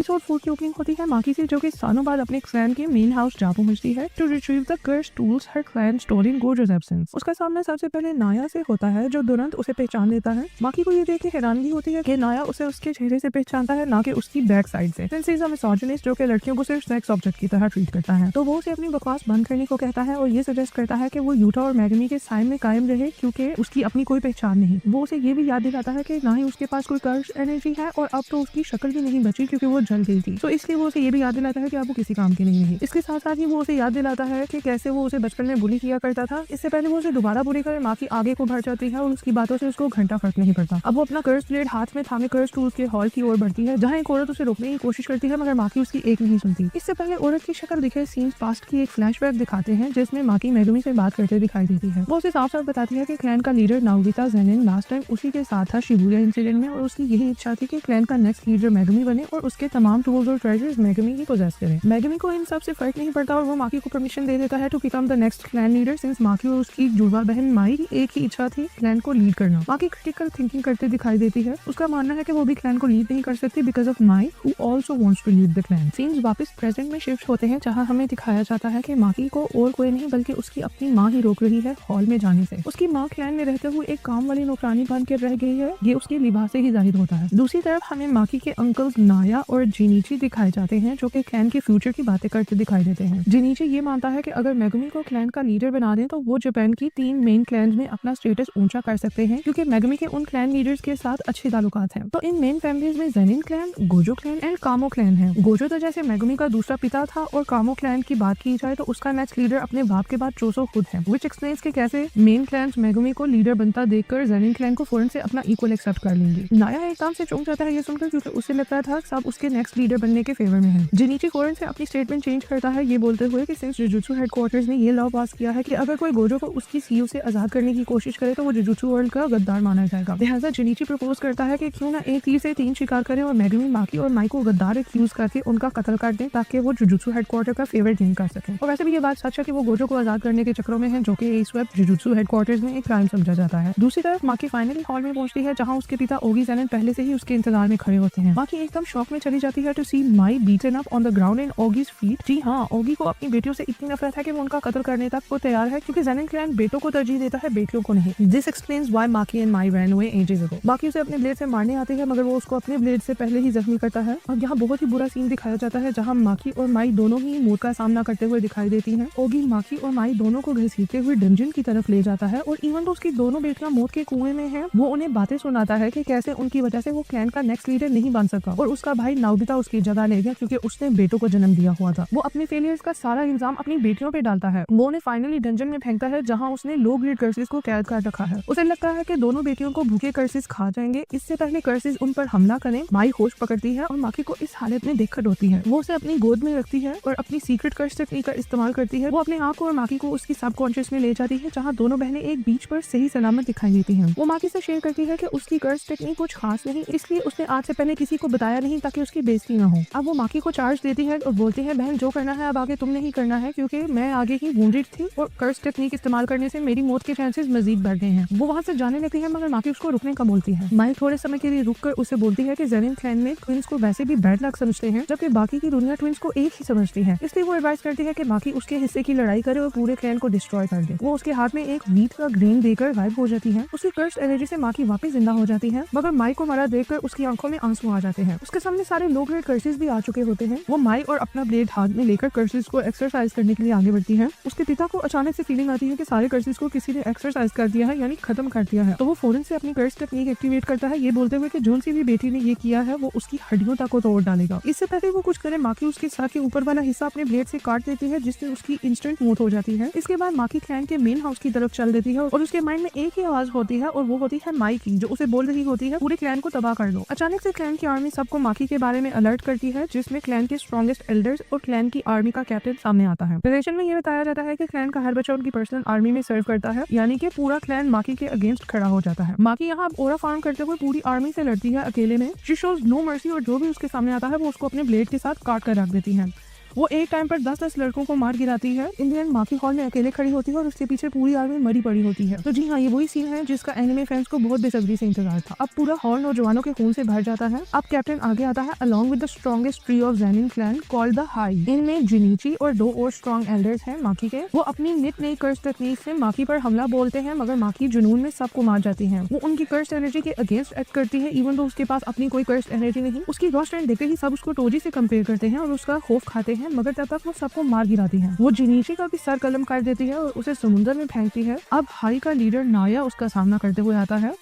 Episode 4 की opening होती है माकी से, जो कि सालों बाद अपने क्लैन के मेन हाउस जा पहुंचती है to retrieve the cursed tools her clan store in Gojo's absence. उसका सामना सबसे पहले नाया से होता है, जो तुरंत उसे पहचान लेता है। माकी को ये देख के हैरानगी होती है कि नाया उसे उसके चेहरे से पहचानता है, ना कि उसकी बैक साइड से। Since he is a misogynist, जो कि लड़कियों को सिर्फ सेक्स ऑब्जेक्ट की तरह ट्रीट करता है, तो वो उसे अपनी बकवास बंद करने को कहता है और ये सजेस्ट करता है कि वो यूटा और मैगमी के साइड में कायम रहे, क्योंकि उसकी अपनी कोई पहचान नहीं। वो उसे ये भी याद दिलाता है कि ना ही उसके पास कोई कर्स एनर्जी है और अब तो उसकी शक्ल भी नहीं बची क्योंकि वो जल गई थी। तो इसलिए वो उसे ये भी याद दिलाता है कि अब वो किसी काम की नहीं रही। इसके साथ साथ ही वो उसे याद दिलाता है कि कैसे वो उसे बचपन में बुली किया करता था। इससे पहले वो उसे दोबारा बुली करे माँ की आगे को बढ़ जाती है और उसकी बातों से उसको घंटा फर्क नहीं पड़ता। अब वो अपना कर्स ब्लेड हाथ में थामे कर्स टूल्स के हॉल की ओर बढ़ती है, जहाँ एक औरत उसे रोकने की कोशिश करती है, मगर माकी उसकी एक नहीं सुनती। इससे पहले औरत की शक्ल दिखे सीन्स पास्ट की एक फ्लैशबैक दिखाते हैं, जिसमें माकी मेगुमी से बात करते दिखाई देती है। वो उसे साफ साफ बताती है कि क्लैन का लीडर नाओबिता ज़ेनिन लास्ट टाइम उसी के साथ था शिबुया इंसिडेंट में, और उसकी यही इच्छा थी कि क्लैन का नेक्स्ट लीडर मेगुमी बने और उसके तमाम टूल्स और ट्रेजर्स मेगुमी ही पोजेस करे। मेगुमी को इन सब से फर्क नहीं पड़ता और वो माकी को परमिशन दे देता है to become the next clan leader, since Maki और उसकी जुड़वा बहन माई की एक ही इच्छा थी क्लैन को लीड करना। माकी क्रिटिकल थिंकिंग करते दिखाई देती है। उसका मानना है कि वो भी क्लैन को लीड नहीं कर सकती because of Mai who also wants to lead the clan. Scenes वापस प्रेजेंट में शिफ्ट होते हैं, जहां हमें दिखाया जाता है कि माकी को और कोई नहीं बल्कि उसकी अपनी माँ ही रोक रही है हॉल में जाने से। उसकी माँ क्लैन में रहते हुए एक काम वाली नौकरानी बन कर रह गई है, ये उसके लिबास से ही जाहिर होता है। दूसरी तरफ हमें माकी के अंकल्स नाया और जिनीची दिखाए जाते हैं, जो कि क्लैन के फ्यूचर की बातें करते दिखाई देते हैं। जिनीची ये मानता है कि अगर मेगुमी को क्लैन का लीडर बना दें तो वो जापान की 3 मेन क्लैन में अपना स्टेटस ऊंचा कर सकते हैं, क्योंकि मेगुमी के उन क्लैन लीडर्स के साथ अच्छे ताल्लुकात हैं। तो इन मेन फैमिलीज में Zenin clan, Gojo clan and कामो क्लैन है। गोजो तो जैसे मेगुमी का दूसरा पिता था, और कामो क्लैन की बात की जाए तो उसका नेक्स्ट लीडर अपने बाप के बाद चोसो खुद है, व्हिच एक्सप्लेन्स कि कैसे मेन क्लैन मेगुमी को लीडर बनता देखकर ज़ेनिन क्लैन को फौरन से अपना इक्वल एक्सेप्ट कर लेंगे। नाया एकदम से चौंक जाता है ये सुनकर, क्योंकि उसे लगता था सब उसके नेक्स्ट लीडर बनने के फेवर में है। जिनीची फौरन से अपनी स्टेटमेंट चेंज करता है, ये बोलते हुए कि सिंस जुजुत्सु हेडक्वार्टर्स ने ये लॉ पास किया है कि अगर कोई गोजो को उसकी सीयू से आजाद करने की कोशिश करे तो वो जुजुत्सु वर्ल्ड का गद्दार माना जाएगा। लिहाजा जिनीची प्रपोज करता है कि क्यों ना एक तीर से 3 शिकार करें और मेगुमी, माकी और माई को गद्दार एक्यूज करके उनका कत्ल कर दें, ताकि वो जुजुत्सु हेडक्वार्टर का फेवर गेन कर सके। और वैसे भी ये बात सच है कि वो गोजो को आजाद करने के चक्रों में है, जो कि इस वक्त जुजुत्सु हेडक्वार्टर्स में एक क्राइम समझा जाता है। दूसरी तरफ माकी फाइनली हॉल में पहुंचती है, जहां उसके पिता ओगी ज़ेनिन पहले से ही उसके इंतजार में खड़े होते हैं। माकी एकदम शॉक में चली जाती है to see Mai beaten up on the ground in Ogi's feet. जी हाँ, ओगी को अपनी बेटियों से इतनी नफरत है कि वो उनका कत्ल करने तक वो तैयार है, क्योंकि ज़ेनिन क्लैन बेटों को तरजीह देता है, बेटियों को नहीं। This explains why Maki and Mai ran away ages ago. Maki उसे अपने ब्लेड से मारने आती है, मगर वो उसको अपने ब्लेड से पहले ही जख्मी करता है। और यहाँ बहुत ही बुरा सीन दिखाया जाता है, जहाँ माकी और माई दोनों ही मौत का सामना करते हुए दिखाई देती हैं। ओगी माकी और माई दोनों को घसीटते हुए डंजन की तरफ ले जाता है, और इवन तो उसकी दोनों बेटियां मौत के कुएं में हैं, वो उन्हें बातें सुनाता है कि कैसे उनकी वजह से वो क्लैन का नेक्स्ट लीडर नहीं बन सका और उसका भाई नाओबिता उसकी जगह ले गया, क्योंकि उसने बेटों को जन्म दिया हुआ था। वो अपने फेलियर्स का सारा इल्जाम अपनी बेटियों पे डालता है। वो उन्हें फाइनली डंजन में फेंकता है, जहाँ उसने लो ग्रेड कर्सेस को कैद कर रखा है। उसे लगता है कि दोनों बेटियों को भूखे कर्सेस खा जाएंगे, इससे पहले कर्सेस उन पर हमला करें। माई होश पकड़ती है और माकी को इस हालत में देखकर रोती है। वो उसे अपनी गोद में रखती है और अपनी सीक्रेट कर्स टेक्निक का इस्तेमाल करती है। वो अपने आप को और माकी को उसकी सबकॉन्शियस में ले जाती है, जहाँ दोनों बहनें एक बीच पर सही सलामत दिखाई देती हैं। वो माकी से शेयर करती है कि उसकी कर्स टेक्निक कुछ खास नहीं, इसलिए उसने आज से पहले किसी को बताया नहीं, ताकि उसकी बेइज्जती न हो। अब वो माकी को चार्ज देती है और बोलती है, बहन जो करना है अब आगे तुमने ही करना है, क्योंकि मैं आगे ही वुंडेड थी और कर्स टेक्निक इस्तेमाल करने से मेरी मौत के चांसेस मजीद बढ़ गए हैं। वो वहाँ से जाने लगती है, मगर माकी उसको रुकने का बोलती है। माई थोड़े समय के लिए रुककर उसे बोलती है कि ज़ेनिन क्लैन में ट्विंस को वैसे भी बैड लक समझते हैं, जबकि बाकी की दुनिया ट्विंस को एक ही समझती है। इसलिए वो एडवाइस करती है कि माकी उसके हिस्से की लड़ाई करे और पूरे क्लैन को डिस्ट्रॉय कर दे। वो उसके हाथ में एक वीट का ग्रेन देकर गायब हो जाती है। उसकी कर्स एनर्जी से माकी वापस जिंदा हो जाती है, मगर माई को मरा देखकर उसकी आंखों में आंसू आ जाते हैं। उसके सामने सारे लो ग्रेड कर्सेस भी आ चुके होते हैं। वो माई और अपना ब्लेड हाथ में लेकर कर्सेस को एक्सरसाइज करने के लिए आगे बढ़ती है। उसके पिता को अचानक से फीलिंग आती है कि सारे कर्सेस को किसी ने एक्सरसाइज कर दिया है, यानी खत्म कर दिया है। तो वो फौरन से अपनी कर्स टेक्निक एक्टिवेट करता है, ये बोलते हुए कि जोन सी भी बेटी ने ये किया है वो उसकी हड्डियों तक को तोड़ डालेगा। इससे पहले वो कुछ करे, माकी उसके सर के ऊपर वाला हिस्सा अपने ब्लेड से काट देती है, जिससे उसकी इंस्टेंट मौत हो जाती है। इसके बाद माकी क्लैन के मेन हाउस की तरफ चल देती है और उसके माइंड में एक ही आवाज होती है, और वो होती है माई की, जो उसे बोल रही होती है पूरे क्लैन को तबाह कर दो। अचानक से क्लैन की आर्मी सबको माकी के बारे में अलर्ट करती है, जिसमें क्लैन के स्ट्रॉन्गेस्ट एल्डर्स और क्लैन की आर्मी का कैप्टन सामने आता है। नरेशन में ये बताया जाता है कि क्लैन का हर बच्चा उनकी पर्सनल आर्मी में सर्व करता है, यानी कि पूरा क्लैन माकी के अगेंस्ट खड़ा हो जाता है। माकी यहाँ ओरा फार्म करते हुए पूरी आर्मी से लड़ती है अकेले में। शी शोज नो मर्सी, और जो भी उसके सामने आता है वो उसको अपने ब्लेड के साथ काट कर रख देती है। वो एक टाइम पर 10-10 लड़कों को मार गिराती है। इन द एंड माकी हॉल में अकेले खड़ी होती है और उसके पीछे पूरी आर्मी मरी पड़ी होती है। तो जी हाँ, ये वही सीन है जिसका एनिमे फैंस को बहुत बेसब्री से इंतजार था। अब पूरा हॉल नौजवानों के खून से भर जाता है। अब कैप्टन आगे आता है along with the strongest tree of Zenin clan called the high. इनमें जिनीची और 2 और स्ट्रॉन्ग एल्डर्स हैं माकी के। वो अपनी नित नई कर्स टेक्निक से माकी पर हमला बोलते हैं, मगर माकी जुनून में सबको मार जाती है। वो उनकी कर्स एनर्जी के अगेंस्ट एक्ट करती है, इवन तो उसके पास अपनी कोई कर्स एनर्जी नहीं। उसकी रॉ स्ट्रेंथ देखते ही सब उसको टोजी से कंपेयर करते हैं और उसका खौफ खाते हैं, मगर तब तक वो सबको मार गिराती है। वो जिनीची का भी सर कलम कर देती है और उसे समुद्र में फेंकती है। अब हाई का लीडर नाया उसका सामना करते हुए आता है।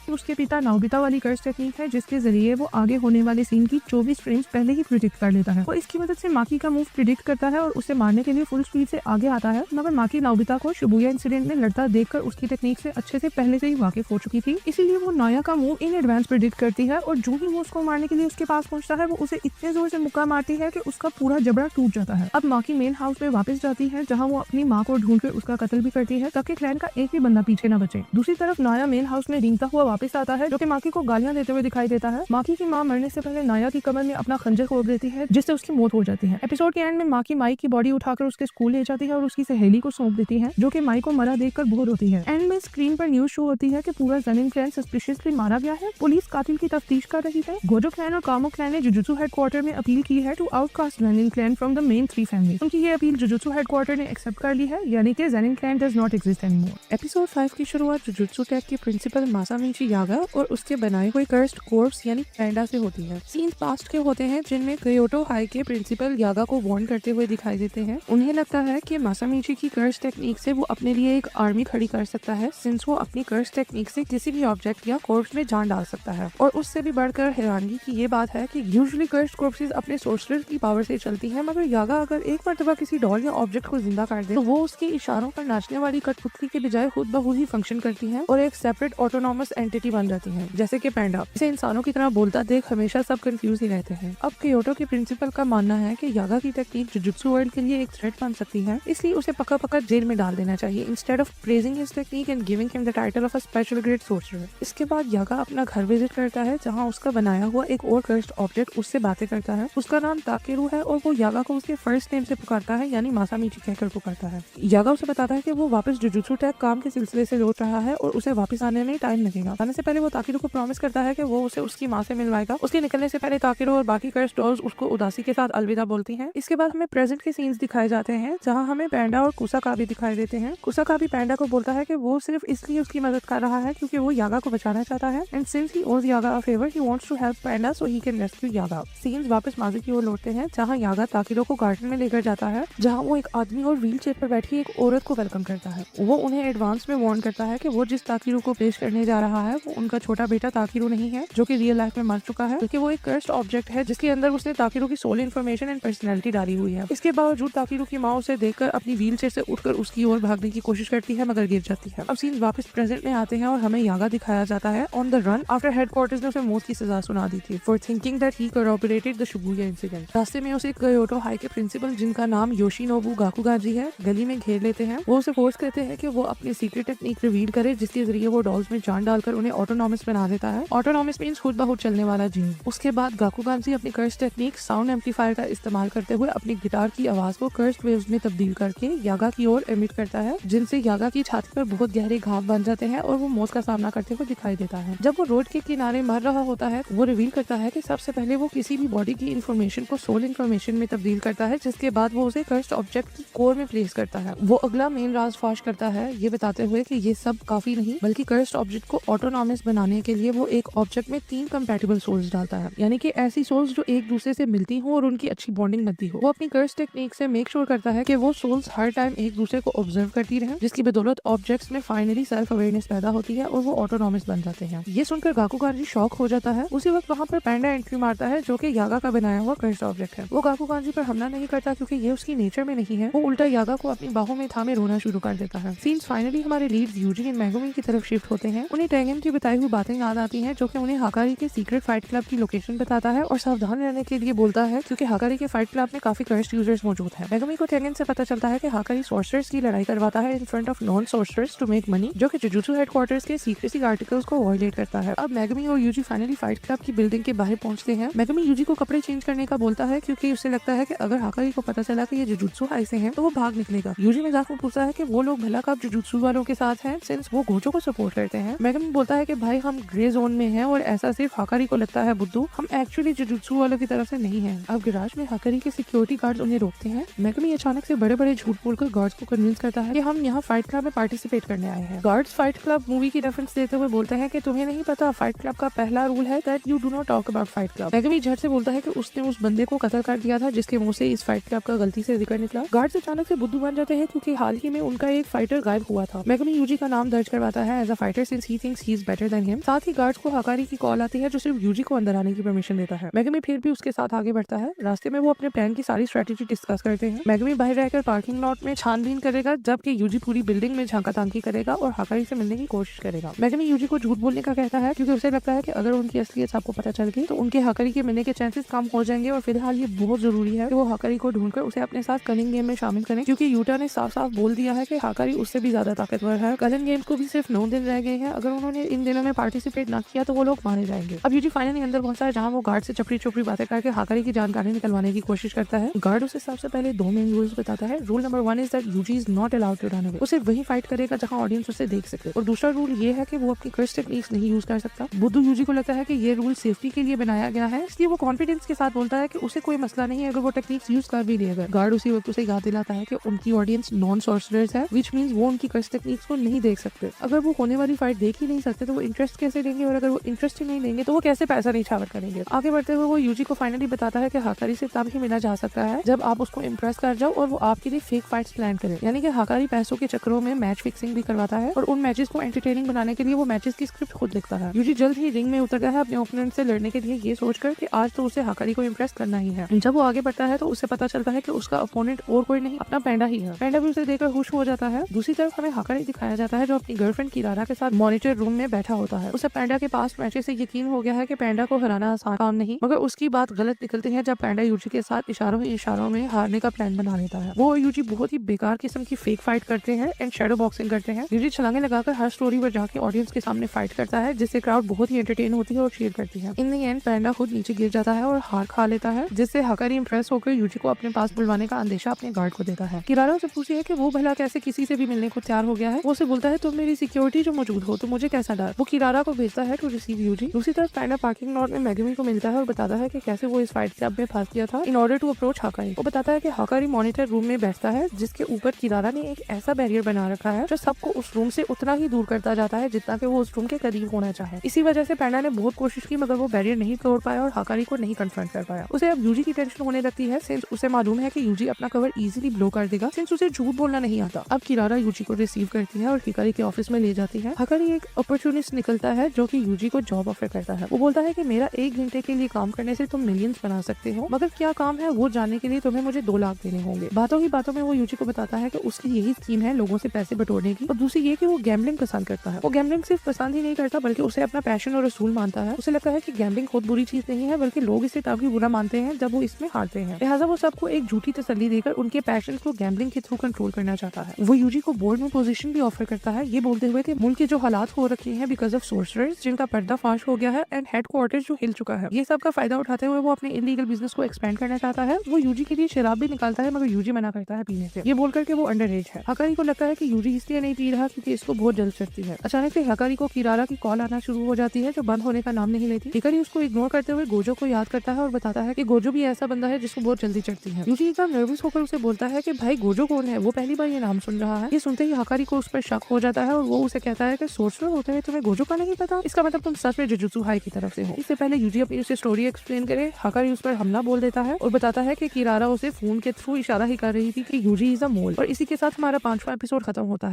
उसके पिता नाओबिता वाली कर्स टेक्निक है जिसके जरिए वो आगे होने वाले सीन की 24 फ्रेम्स पहले ही प्रिडिक्ट कर लेता है और इसकी मदद से माकी का मूव प्रिडिक्ट करता है और उसे मारने के लिए फुल स्पीड से आगे आता है। मगर माकी नाओबिता को शिबुया इंसिडेंट में लड़ता देखकर उसकी टेक्निक से अच्छे से पहले से ही वाकिफ हो चुकी थी, इसीलिए वो नाया का मूव इन एडवांस प्रिडिक्ट करती है और जो ही वो उसको मारने के लिए उसके पास पहुंचता है वो उसे इतने जोर से मुक्का मारती है कि उसका पूरा जबड़ा टूट जाता है। अब माकी मेन हाउस में वापस जाती है जहाँ वो अपनी माँ को ढूंढ कर उसका कत्ल भी करती है ताकि क्लैन का एक भी बंदा पीछे न बचे। दूसरी तरफ नाया मेन हाउस में रेंगता हुआ वापस आता है जो कि माकी को गालियां देते हुए दिखाई देता है। माकी की मां मरने से पहले नाया की कमर में अपना खंजर खोल देती है जिससे उसकी मौत हो जाती है। एपिसोड के एंड में माकी माइक की बॉडी उठाकर उसके स्कूल ले जाती है और उसकी सहेली को सौंप देती है जो कि माइक को मरा देखकर बोर होती है। एंड में स्क्रीन पर न्यूज शो होती है कि पूरा ज़ेनिन क्लैन सस्पिशियसली मारा गया है। पुलिस कातिल की तफ्तीश कर रही है। गोजो क्लैन और कामो क्लैन ने जुजुत्सु हेडक्वार्टर में अपील की है to outcast Zenin clan from the main 3 family. उनकी ये अपील जुजुत्सु हेडक्वार्टर ने एक्सेप्ट कर ली है, यानी कि Zenin clan does not exist anymore. Episode 5 की शुरुआत जुजुत्सु टेक के प्रिंसिपल मासामिची यागा और उसके बनाए हुए कर्स्ड कोर्प्स यानी पैंडा से होती है। सीन्स पास्ट के होते हैं जिनमें क्योटो हाई के प्रिंसिपल यागा को वार्न करते हुए दिखाई देते हैं। उन्हें लगता है कि मासामिची की कर्स टेक्निक से वो अपने लिए एक आर्मी खड़ी कर सकता है, सिंस वो अपनी कर्स टेक्निक से किसी भी ऑब्जेक्ट या कोर्प्स में जान डाल सकता है। और उससे भी बढ़कर हैरानगी की ये बात है कि यूजुअली कर्स्ड कोर्प्सेस अपने सोर्सरर की पावर से चलती है, मगर यागा अगर एक मर्तबा किसी डॉल या ऑब्जेक्ट को जिंदा कर दे तो वो उसके इशारों पर नाचने वाली कठपुतली के बजाय खुद ब खुद ही फंक्शन करती है और एक सेपरेट ऑटोनॉमस एंटिटी बन जाती है, जैसे कि पैंडा। इसे इंसानों की तरह बोलता देख हमेशा सब कंफ्यूज ही रहते हैं। अब क्योटो के प्रिंसिपल का मानना है कि यागा की टेक्निक जुजुत्सु वर्ल्ड के लिए एक थ्रेट बन सकती है, इसलिए उसे पक्का पक्का जेल में डाल देना चाहिए instead of praising his technique and giving him the title of a special great sorcerer. इसके बाद यागा अपना घर विजिट करता है जहाँ उसका बनाया हुआ एक और कर्स्ड ऑब्जेक्ट उससे बातें करता है। उसका नाम ताकेरू है और वो यागा को उसके फर्स्ट नेम से पुकारता है, यानी मासामिची कहकर पुकारता है। यागा उसे बताता है कि वो वापस जुजुत्सु टेक काम के सिलसिले से लौट रहा है और उसे वापस आने में टाइम लगेगा। आने से पहले वो ताकेरू को प्रॉमिस करता है कि वो उसे उसकी माँ से मिलवाएगा। उसके निकलने से पहले ताकेरू और बाकी कर्स्ड डॉल्स उसको उदासी के साथ अलविदा बोलती हैं। इसके बाद हमें प्रेजेंट के सीन्स दिखाए जाते हैं जहाँ हमें पैंडा और कुसाकाबी दिखाई देते हैं। कुसाकाबी पैंडा को बोलता है कि वो सिर्फ इसलिए उसकी मदद कर रहा है क्योंकि वो यागा को बचाना चाहता है and since he owes Yaga a favour he wants to help Panda so he can rescue Yaga. Scenes वापस माजी की ओर लौटते हैं जहाँ यागा ताकेरू को गार्डन में लेकर जाता है जहाँ वो एक आदमी और व्हील चेयर पर बैठी एक औरत को वेलकम करता है। वो उन्हें एडवांस में वार्न करता है कि वो जिस ताकेरू को पेश करने जा रहा है वो उनका छोटा बेटा ताकेरू नहीं है जो कि रियल लाइफ में मर चुका है, क्योंकि वो एक कर्स्ड ऑब्जेक्ट है जिसके अंदर उसने ताकेरू की सोल इन्फॉर्मेशन एंड पर्सनैलिटी डाली हुई है। इसके बावजूद ताकेरू की माँ उसे देखकर अपनी व्हील चेयर से उठकर उसकी ओर भागने की कोशिश करती है मगर गिर जाती है। अब सीन वापस प्रेजेंट में आते हैं और हमें यागा दिखाया जाता है on the run after headquarters ने उसे मौत की सजा सुना दी थी for thinking that he cooperated the Shibuya incident. रास्ते में उसे क्योटो हाई के प्रिंसिपल जिनका नाम योशिनोबु गाकुगाजी है गली में घेर लेते हैं। वो उसे फोर्स करते हैं कि वो अपनी सीक्रेट टेक्निक रिवील करे जिसके जरिए वो डॉल्स में जान डालकर उन्हें ऑटोनॉमस बना देता है। ऑटोनॉमस मींस खुद ब खुद चलने वाला जीन। उसके बाद गाकुगाजी अपनी कर्स टेक्निक साउंड एम्पलीफायर का इस्तेमाल करते हुए अपनी गिटार की आवाज को कर्स्ड वेव्स में तब्दील करके यागा की ओर एमिट करता है, जिनसे यागा की छाती पर बहुत गहरे घाव बन जाते हैं और वो मौत का सामना करते हुए दिखाई देता है। जब वो रोड के किनारे मर रहा होता है वो रिवील करता है कि सबसे पहले वो किसी भी बॉडी की इन्फॉर्मेशन को सोल इन्फॉर्मेशन में तब्दील करता है, जिसके बाद वो उसे कर्स्ड ऑब्जेक्ट की कोर में प्लेस करता है। वो अगला मेन राज फाश करता है ये बताते हुए कि ये सब काफी नहीं बल्कि कर्स्ड ऑब्जेक्ट को ऑटोनॉमस बनाने के लिए वो एक ऑब्जेक्ट में 3 कंपैटिबल सोल्स डालता है, यानी कि ऐसी सोल्स जो एक दूसरे से मिलती हो और उनकी अच्छी बॉन्डिंग बनती हो। वो अपनी कर्स टेक्निक से मेक श्योर करता है कि वो सोल्स हर टाइम एक दूसरे को ऑब्जर्व करती रहे, जिसकी बदौलत ऑब्जेक्ट्स में फाइनली सेल्फ अवेयरनेस पैदा होती है और वो ऑटोनॉमस बन जाते हैं। ये सुनकर गाकुगाजी शॉक हो जाता है। उसी वक्त वहाँ पर पैंडा एंट्री मारता है जो कि यागा का बनाया हुआ कर्स्ड ऑब्जेक्ट है। वो गाकुगाजी पर हमला नहीं करता क्योंकि ये उसकी नेचर में नहीं है। वो उल्टा यागा को अपनी बाहों में थामे रोना शुरू कर देता है। सीन्स फाइनली हमारे लीड्स यूजी एंड मेगुमी की तरफ शिफ्ट होते हैं। उन्हें टेंगन की बताई हुई बातें याद आती हैं, जो कि उन्हें हाकारी के सीक्रेट फाइट क्लब की लोकेशन बताता है और सावधान रहने के लिए बोलता है, क्योंकि हाकारी के फाइट क्लब में काफी कर्स्ड यूजर्स मौजूद हैं। मेगुमी को टेंगन से पता चलता है कि हाकारी सॉर्सरर्स की लड़ाई करवाता है in front of non sorcerers to make money, जो कि जुजुत्सु हेडक्वार्टर्स के सीक्रेसी आर्टिकल्स को वायलेट करता है। अब मेगुमी और यूजी फाइनली फाइट क्लब की बिल्डिंग के बाहर पहुंचते हैं। मेगुमी यूजी को कपड़े चेंज करने का बोलता है, क्योंकि उसे लगता है कि अगर हाकारी को पता चला कि ये जुजुत्सु हाई से हैं, तो वो भाग निकलेगा। यूजी मजाक में पूछता है कि वो लोग भला कब जुजुत्सु वालों के साथ हैं, सिंस वो गोजो को सपोर्ट करते हैं। मेगुमी बोलता है कि भाई हम ग्रे जोन में हैं और ऐसा सिर्फ हाकारी को लगता है बुद्धू, हम एक्चुअली जुजुत्सु वालों की तरफ से नहीं हैं। अब गैराज में हाकारी के सिक्योरिटी गार्ड्स उन्हें रोकते हैं। मेगुमी अचानक से बड़े बड़े झूठ बोलकर गार्ड्स को कन्विंस करता है कि हम यहाँ फाइट क्लब में पार्टिसिपेट करने आए हैं। गार्ड्स फाइट क्लब मूवी की रेफरेंस देते हुए बोलते हैं कि तुम्हें नहीं पता, फाइट क्लब का पहला रूल है that you do not talk about fight club. Megumi झट से बोलता है कि उसने उस बंदे को कत्ल कर दिया था जिसके मुंह से इस फाइट क्लब का गलती से जिक्र निकला। गार्ड्स अचानक से बुद्धू बन जाते हैं, क्योंकि हाल ही में उनका एक फाइटर गायब हुआ था। मेगुमी यूजी का नाम दर्ज करवाता है as a fighter since he thinks he is better than him. साथ ही गार्ड्स को हाकारी की कॉल आती है, जो सिर्फ यूजी को अंदर आने की परमिशन देता है। मेगुमी फिर भी उसके साथ आगे बढ़ता है। रास्ते में वो अपने प्लान की सारी स्ट्रेटेजी डिस्कस करते हैं। मेगुमी बाहर रहकर पार्किंग लॉट में छानबीन करेगा, जबकि यूजी पूरी बिल्डिंग में झांका-तांकी करेगा और हाकारी से मिलने की कोशिश करेगा। मेगुमी यूजी को झूठ बोलने का कहता है, क्योंकि उसे लगता है कि अगर उनकी असलियत आपको पता चल गई तो उनके हाकारी के मिलने के चांसेस कम हो जाएंगे और फिलहाल ये बहुत जरूरी है कि वो हाकारी को ढूंढकर उसे अपने साथ कलिंग गेम में शामिल करें, क्योंकि यूटा ने साफ साफ बोल दिया है कि हाकारी उससे भी ज्यादा ताकतवर है। कलिंग गेम्स को भी सिर्फ 9 दिन रह गए हैं, अगर उन्होंने इन दिनों में पार्टिसिपेट ना किया तो वो लोग मारे जाएंगे। अब यूजी फाइनली अंदर पहुंचता है, जहाँ वो गार्ड से चपड़ी चपड़ी बातें करके हाकारी की जानकारी निकलवाने की कोशिश करता है। गार्ड उसे सबसे पहले 2 मेन रूल्स बताता है। Rule number 1 is that Yuji is not allowed to run away, उसे वही फाइट करेगा जहां ऑडियंस उसे देख सके। और दूसरा रूल ये है कि वो अपनी कर्स टेक्निक्स नहीं यूज कर सकता। बुद्धू यूजी को लगता है कि ये रूल सेफ्टी के लिए बनाया गया है, इसलिए वो कॉन्फिडेंस के साथ बोलता है कि उसे कोई मसला नहीं है अगर वो टेक्निक्स यूज कर भी लेगा। गार्ड उसी वक्त उसे याद दिलाता है कि उनकी ऑडियंस नॉन सॉर्सरर्स है, व्हिच मींस वो उनकी कर्स टेक्निक्स को नहीं देख सकते। अगर वो होने वाली फाइट देख ही नहीं सकते तो वो इंटरेस्ट कैसे लेंगे, और अगर वो इंटरेस्ट ही नहीं लेंगे तो वो कैसे पैसा नीछावर करेंगे। आगे बढ़ते हुए वो यूजी को फाइनली बताता है कि हाकारी से तब ही मिला जा सकता है जब आप उसको इम्प्रेस कर जाओ और वो आपके लिए फेक फाइट्स प्लान करे। यानी कि हाकारी पैसों के चक्करों में मैच फिक्सिंग भी करवाता है और उन मैचेस को एंटरटेनिंग बनाने के लिए वो मैचेस की स्क्रिप्ट खुद लिखता है। यूजी जल्द ही रिंग में उतरता है अपने ओपोनेंट से लड़ने के लिए, ये सोचकर कि आज तो उसे हाकारी को इम्प्रेस करना ही है। जब वो आगे बढ़ता है तो उसे पता चलता है कि उसका ओपोनेंट और कोई नहीं, अपना पैंडा ही है। पैंडा भी उसे देखकर खुश हो जाता है। दूसरी तरफ हमें हाकारी दिखाया जाता है, जो अपनी गर्लफ्रेंड किरारा के साथ मॉनिटर रूम में बैठा होता है। उसे पैंडा के पास मैचेस से यकीन हो गया है कि पैंडा को हराना आसान काम नहीं, मगर उसकी बात गलत निकलती है जब पैंडा यूजी के साथ इशारों में हारने का प्लान बना लेता है। वो यूजी बहुत ही बेकार किस्म की फेक फाइट करते हैं एंड शैडो बॉक्सिंग करते हैं। यूजी छलांगे लगाकर हर स्टोरी पर जाके ऑडियंस के सामने फाइट करता है, जिससे क्राउड बहुत ही एंटरटेन होती है और चीयर करती है। इन द एंड पैंडा खुद नीचे गिर जाता है और हार खा लेता है, जिससे हाकारी इंप्रेस होकर यूजी को अपने पास बुलवाने का अंदेशा अपने गार्ड को देता है। किरारा उसे पूछती है कि वो भला कैसे किसी से भी मिलने को तैयार हो गया है। वो उसे बोलता है तुम मेरी सिक्योरिटी जो मौजूद हो तो मुझे कैसा डर। वो किरारा को भेजता है टू रिसीव यूजी। दूसरी तरफ पैंडा पार्किंग लॉट में मेगुमी को मिलता है और बताता है कि कैसे वो इस फाइट क्लब में फंस गया था इन ऑर्डर टू अप्रोच हाकारी। वो बताता है कि हाकारी मॉनिटर रूम में बैठता है, जिसके ऊपर किरारा ने एक ऐसा बैरियर बना रखा है जो सबको उस रूम से उतना ही दूर करता जाता है जितना कि वो उस रूम के करीब होना चाहे। इसी वजह से पैंडा ने बहुत कोशिश की, मगर वो बैरियर नहीं तोड़ पाया और हाकारी को नहीं कन्फ्रंट कर पाया। उसे अब यूजी की टेंशन होने लगती है, सिंस उसे मालूम है कि यूजी अपना कवर इजीली ब्लो कर देगा, सिंस उसे झूठ बोलना नहीं आता। अब किरारा यूजी को रिसीव करती है और हाकारी के ऑफिस में ले जाती है। हाकारी एक अपॉर्चुनिस्ट निकलता है जो कि यूजी को जॉब ऑफर करता है। वो बोलता है कि मेरा 1 घंटे के लिए काम करने से तुम मिलियंस बना सकते हो, मगर क्या काम है वो जानने के लिए तुम्हें मुझे 2 लाख देने होंगे। बातों ही बातों में वो यूजी को बताता है कि उसकी यही स्कीम है लोगों से पैसे बटोरने की, और दूसरी ये कि वो गैम्बलिंग पसंद करता है। वो गैम्बलिंग सिर्फ पसंद ही नहीं करता बल्कि उसे अपना पैशन और असूल मानता है। उसे लगता है कि गैम्बलिंग खुद बुरी चीज नहीं है, बल्कि लोग इसे तभी बुरा मानते हैं जब वो इसमें हारते हैं। लिहाजा वो सबको एक झूठी तसल्ली देकर उनके पैशन को गैम्बलिंग के थ्रू कंट्रोल करना चाहता है। वो यूजी को बोर्ड में पोजीशन भी ऑफर करता है, ये बोलते हुए कि मुल्क के जो हालात हो रखे हैं बिकॉज ऑफ सोर्सरर्स, जिनका पर्दाफाश हो गया है एंड हेडक्वार्टर्स जो हिल चुका है, ये सब का फायदा उठाते हुए वो अपने इलीगल बिजनेस को एक्सपेंड करना चाहता है। वो यूजी के लिए शराब भी निकालता है, मगर यूजी मना करता है पीने से, ये बोलकर के वो अंडर एज है। हाकारी को लगता है कि यूजी इसलिए नहीं पी रहा क्योंकि इसको बहुत जल्द चढ़ती है। अचानक से हाकारी को किरारा की कॉल आना शुरू हो जाती है, जो बंद होने का नाम नहीं लेती। हाकारी उसको इग्नोर करते हुए गोजो को याद करता है और बताता है कि गोजो भी ऐसा बंदा है जिसको बहुत जल्दी चढ़ती है। यूजी एकदम नर्वस होकर उसे बोलता है कि भाई गोजो कौन है, वो पहली बार ये नाम सुन रहा है। ये सुनते ही हाकारी को उस पर शक हो जाता है और वो उसे कहता है कि सोर्सरर होते हुए तुम्हें गोजो का नहीं पता, इसका मतलब तुम सच में जुजुत्सु हाई की तरफ से हो। इससे पहले यूजी अपनी उसे स्टोरी एक्सप्लेन करे, हाकारी उस पर हमला बोल देता है और बताता है कि किरारा उसे फोन के थ्रू इशारा ही कर रही थी कि यूजी इज अ मोल। और इसी के साथ हमारा 5वां एपिसोड खत्म होता है।